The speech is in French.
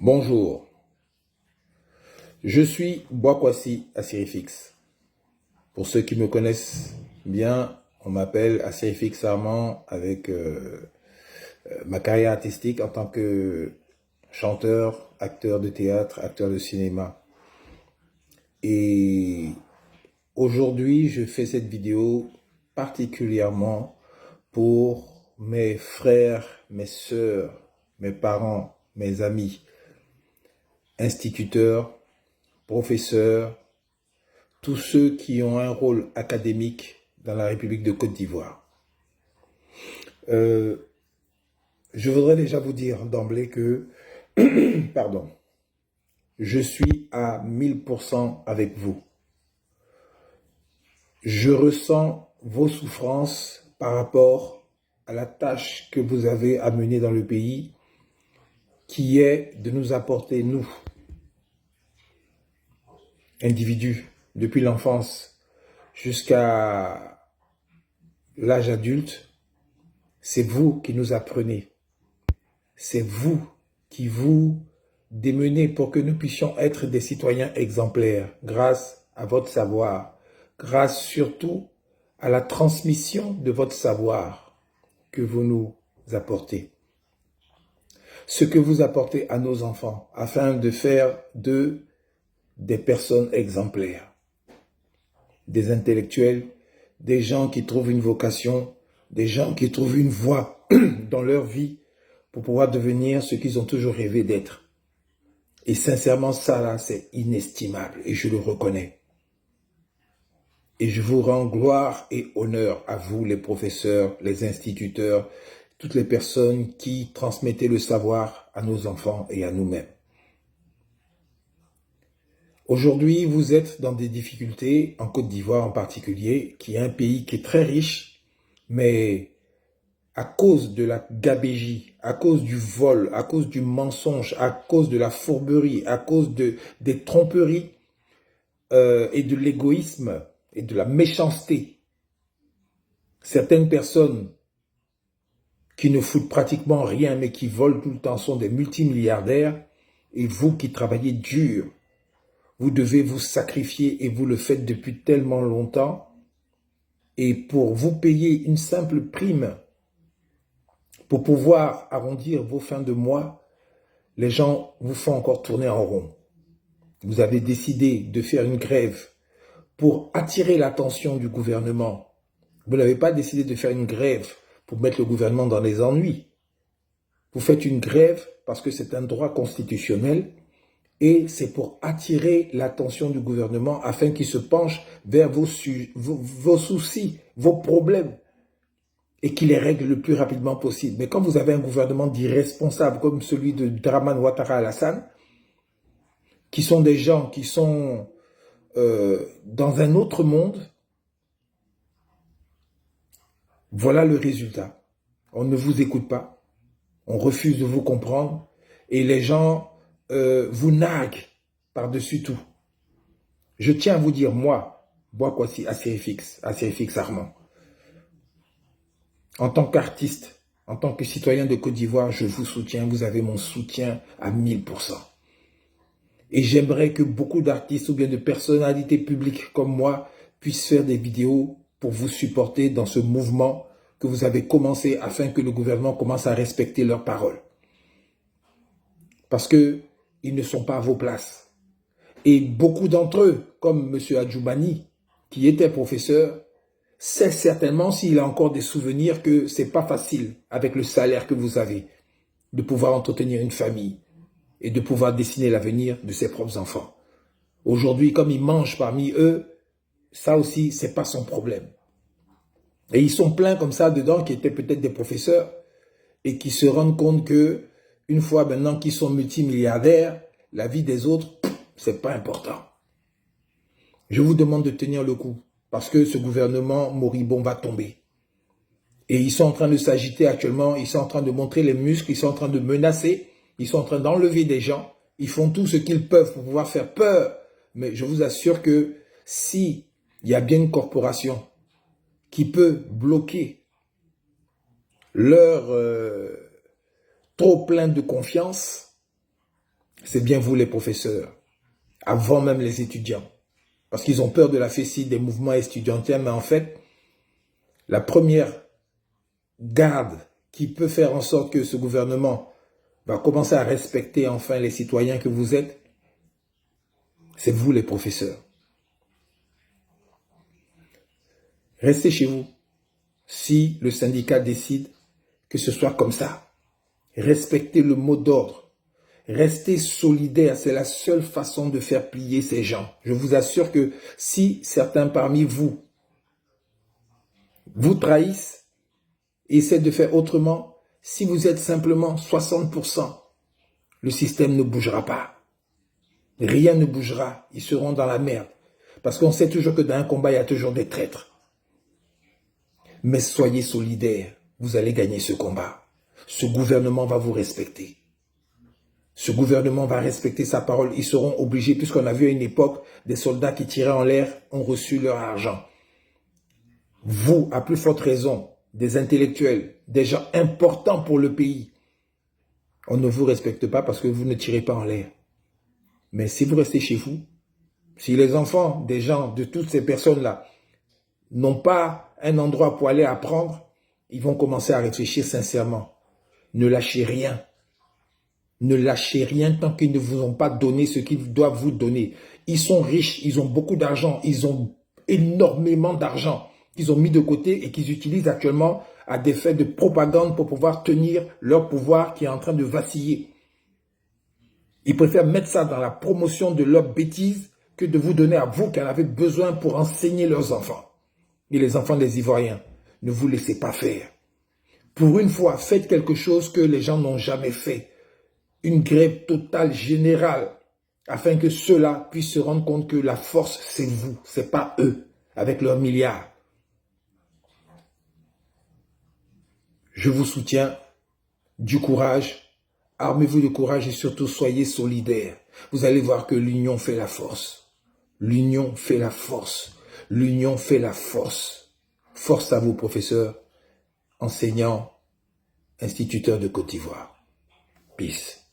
Bonjour, je suis Boakwasi Asirifix. Pour ceux qui me connaissent bien, on m'appelle Asirifix Armand avec ma carrière artistique en tant que chanteur, acteur de théâtre, acteur de cinéma. Et aujourd'hui, je fais cette vidéo particulièrement pour mes frères, mes sœurs, mes parents, mes amis, instituteurs, professeurs, tous ceux qui ont un rôle académique dans la République de Côte d'Ivoire. Je voudrais déjà vous dire d'emblée que, pardon, je suis à 1000% avec vous. Je ressens vos souffrances par rapport à la tâche que vous avez à mener dans le pays, qui est de nous apporter, nous, individus, depuis l'enfance jusqu'à l'âge adulte, c'est vous qui nous apprenez. C'est vous qui vous démenez pour que nous puissions être des citoyens exemplaires grâce à votre savoir, grâce surtout à la transmission de votre savoir que vous nous apportez. Ce que vous apportez à nos enfants afin de faire d'eux des personnes exemplaires, des intellectuels, des gens qui trouvent une vocation, des gens qui trouvent une voie dans leur vie pour pouvoir devenir ce qu'ils ont toujours rêvé d'être. Et sincèrement, ça là, c'est inestimable et je le reconnais. Et je vous rends gloire et honneur à vous, les professeurs, les instituteurs, toutes les personnes qui transmettaient le savoir à nos enfants et à nous-mêmes. Aujourd'hui, vous êtes dans des difficultés, en Côte d'Ivoire en particulier, qui est un pays qui est très riche, mais à cause de la gabégie, à cause du vol, à cause du mensonge, à cause de la fourberie, à cause des tromperies et de l'égoïsme et de la méchanceté, certaines personnes qui ne foutent pratiquement rien mais qui volent tout le temps sont des multimilliardaires, et vous qui travaillez dur, vous devez vous sacrifier et vous le faites depuis tellement longtemps. Et pour vous payer une simple prime, pour pouvoir arrondir vos fins de mois, les gens vous font encore tourner en rond. Vous avez décidé de faire une grève pour attirer l'attention du gouvernement. Vous n'avez pas décidé de faire une grève pour mettre le gouvernement dans les ennuis. Vous faites une grève parce que c'est un droit constitutionnel. Et c'est pour attirer l'attention du gouvernement afin qu'il se penche vers vos soucis, vos problèmes et qu'il les règle le plus rapidement possible. Mais quand vous avez un gouvernement d'irresponsables comme celui de Dramane Ouattara Alassane, qui sont des gens qui sont dans un autre monde, voilà le résultat. On ne vous écoute pas, on refuse de vous comprendre et les gens vous nargue par-dessus tout. Je tiens à vous dire, moi, Boakwasi Asirifix Armand, en tant qu'artiste, en tant que citoyen de Côte d'Ivoire, je vous soutiens, vous avez mon soutien à 1000%. Et j'aimerais que beaucoup d'artistes ou bien de personnalités publiques comme moi puissent faire des vidéos pour vous supporter dans ce mouvement que vous avez commencé afin que le gouvernement commence à respecter leurs paroles. Parce que ils ne sont pas à vos places. Et beaucoup d'entre eux, comme M. Adjoumani, qui était professeur, sait certainement s'il a encore des souvenirs que ce n'est pas facile avec le salaire que vous avez, de pouvoir entretenir une famille et de pouvoir dessiner l'avenir de ses propres enfants. Aujourd'hui, comme il mange parmi eux, ça aussi, ce n'est pas son problème. Et ils sont pleins comme ça dedans, qui étaient peut-être des professeurs, et qui se rendent compte que une fois maintenant qu'ils sont multimilliardaires, la vie des autres, c'est pas important. Je vous demande de tenir le coup, parce que ce gouvernement moribond va tomber. Et ils sont en train de s'agiter actuellement, ils sont en train de montrer les muscles, ils sont en train de menacer, ils sont en train d'enlever des gens, ils font tout ce qu'ils peuvent pour pouvoir faire peur. Mais je vous assure que si il y a bien une corporation qui peut bloquer leur trop plein de confiance, C'est bien vous les professeurs, avant même les étudiants. Parce qu'ils ont peur de la fessille des mouvements étudiantins, mais en fait, la première garde qui peut faire en sorte que ce gouvernement va commencer à respecter enfin les citoyens que vous êtes, c'est vous les professeurs. Restez chez vous. Si le syndicat décide que ce soit comme ça, respectez le mot d'ordre. Restez solidaires, c'est la seule façon de faire plier ces gens. Je vous assure que si certains parmi vous vous trahissent et essaient de faire autrement, si vous êtes simplement 60%, le système ne bougera pas. Rien ne bougera, ils seront dans la merde. Parce qu'on sait toujours que dans un combat, il y a toujours des traîtres. Mais soyez solidaires, vous allez gagner ce combat. Ce gouvernement va vous respecter. Ce gouvernement va respecter sa parole. Ils seront obligés, puisqu'on a vu à une époque, des soldats qui tiraient en l'air ont reçu leur argent. Vous, à plus forte raison, des intellectuels, des gens importants pour le pays, on ne vous respecte pas parce que vous ne tirez pas en l'air. Mais si vous restez chez vous, si les enfants des gens, de toutes ces personnes-là, n'ont pas un endroit pour aller apprendre, ils vont commencer à réfléchir sincèrement. Ne lâchez rien. Ne lâchez rien tant qu'ils ne vous ont pas donné ce qu'ils doivent vous donner. Ils sont riches, ils ont beaucoup d'argent, ils ont énormément d'argent qu'ils ont mis de côté et qu'ils utilisent actuellement à des fins de propagande pour pouvoir tenir leur pouvoir qui est en train de vaciller. Ils préfèrent mettre ça dans la promotion de leurs bêtises que de vous donner à vous qui en avez besoin pour enseigner leurs enfants. Et les enfants des Ivoiriens, ne vous laissez pas faire. Pour une fois, faites quelque chose que les gens n'ont jamais fait. Une grève totale, générale, afin que ceux-là puissent se rendre compte que la force, c'est vous, c'est pas eux, avec leurs milliards. Je vous soutiens, du courage, armez-vous de courage et surtout soyez solidaires. Vous allez voir que l'union fait la force. L'union fait la force. L'union fait la force. Force à vous, professeurs, enseignants, instituteurs de Côte d'Ivoire. Peace.